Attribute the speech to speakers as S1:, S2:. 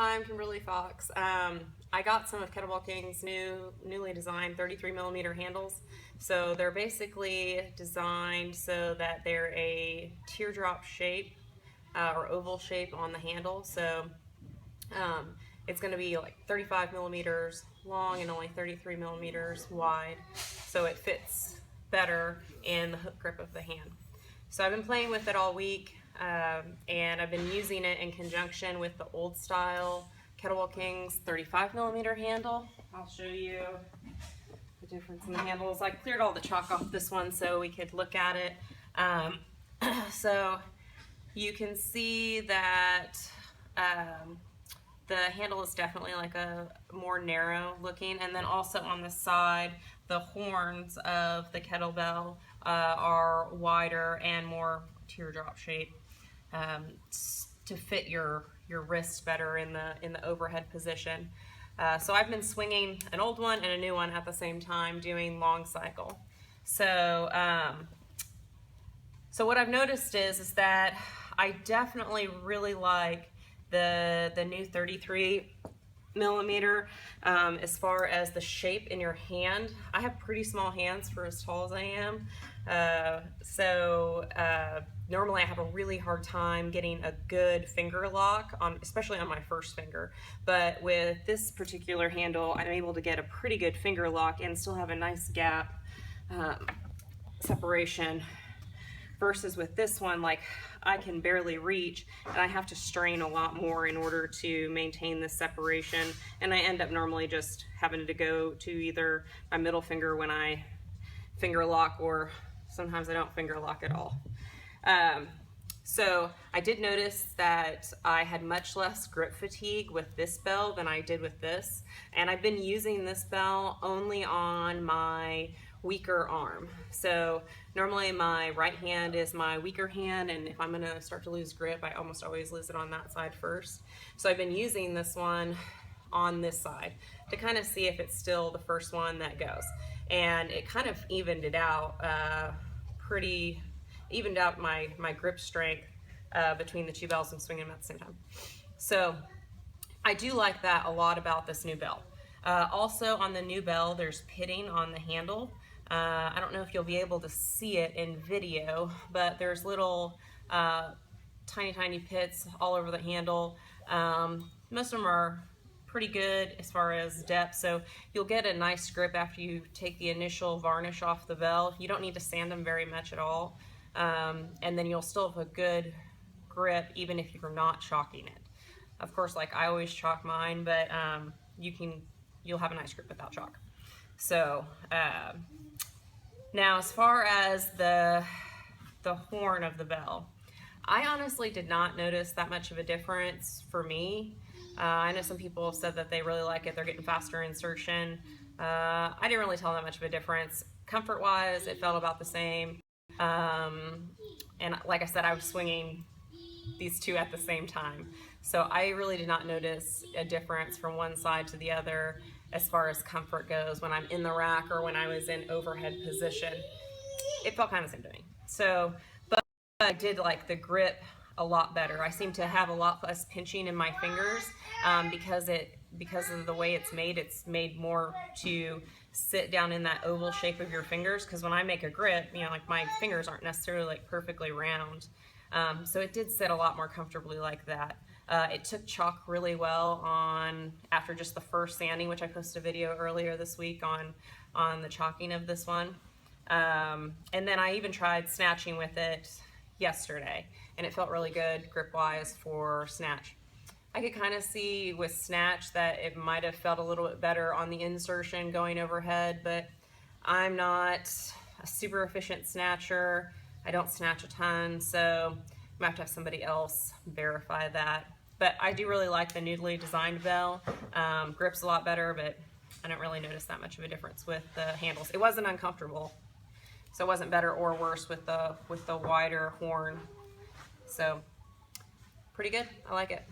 S1: Hi, I'm Kimberly Fox. I got some of Kettlebell King's newly designed 33 millimeter handles. So they're basically designed so that they're a teardrop shape or oval shape on the handle. So um, it's going to be like 35 millimeters long and only 33 millimeters wide. So it fits better in the hook grip of the hand. So I've been playing with it all week, and I've been using it in conjunction with the old style Kettlebell King's 35 millimeter handle. I'll show you the difference in the handles. I cleared all the chalk off this one so we could look at it. So you can see that the handle is definitely like a more narrow looking, and then also on the side the horns of the kettlebell are wider and more teardrop shape to fit your wrist better in the overhead position. So I've been swinging an old one and a new one at the same time doing long cycle. So so what I've noticed is that I definitely really like the new 33 millimeter as far as the shape in your hand. I have pretty small hands for as tall as I am, so normally I have a really hard time getting a good finger lock on, especially on my first finger. But with this particular handle, I'm able to get a pretty good finger lock and still have a nice gap separation. Versus with this one, like I can barely reach and I have to strain a lot more in order to maintain this separation, and I end up normally just having to go to either my middle finger when I finger lock, or sometimes I don't finger lock at all. So I did notice that I had much less grip fatigue with this bell than I did with this, and I've been using this bell only on my weaker arm. So normally my right hand is my weaker hand, and if I'm going to start to lose grip, I almost always lose it on that side first. So I've been using this one on this side to kind of see if it's still the first one that goes, and it kind of evened it out evened out my grip strength between the two bells and swinging them at the same time. So I do like that a lot about this new bell. Also on the new bell, there's pitting on the handle. I don't know if you'll be able to see it in video, but there's little tiny pits all over the handle. Most of them are pretty good as far as depth, so you'll get a nice grip after you take the initial varnish off the bell. You don't need to sand them very much at all, and then you'll still have a good grip even if you're not chalking it. Of course, like I always chalk mine, but you'll have a nice grip without chalk. So now as far as the horn of the bell, I honestly did not notice that much of a difference for me. I know some people have said that they really like it, they're getting faster insertion. I didn't really tell that much of a difference. Comfort wise, it felt about the same. And like I said, I was swinging these two at the same time. So I really did not notice a difference from one side to the other as far as comfort goes when I'm in the rack or when I was in overhead position. It felt kind of the same to me. So, but I did like the grip a lot better. I seem to have a lot less pinching in my fingers because of the way it's made more to sit down in that oval shape of your fingers, because when I make a grip, you know, like my fingers aren't necessarily like perfectly round. So it did sit a lot more comfortably like that. It took chalk really well after just the first sanding, which I posted a video earlier this week on the chalking of this one. And then I even tried snatching with it yesterday, and it felt really good grip-wise for snatch. I could kind of see with snatch that it might have felt a little bit better on the insertion going overhead, but I'm not a super efficient snatcher. I don't snatch a ton, so I'm gonna have to have somebody else verify that. But I do really like the newly designed bell. Grip's a lot better, but I don't really notice that much of a difference with the handles. It wasn't uncomfortable, so it wasn't better or worse with the wider horn. So pretty good. I like it.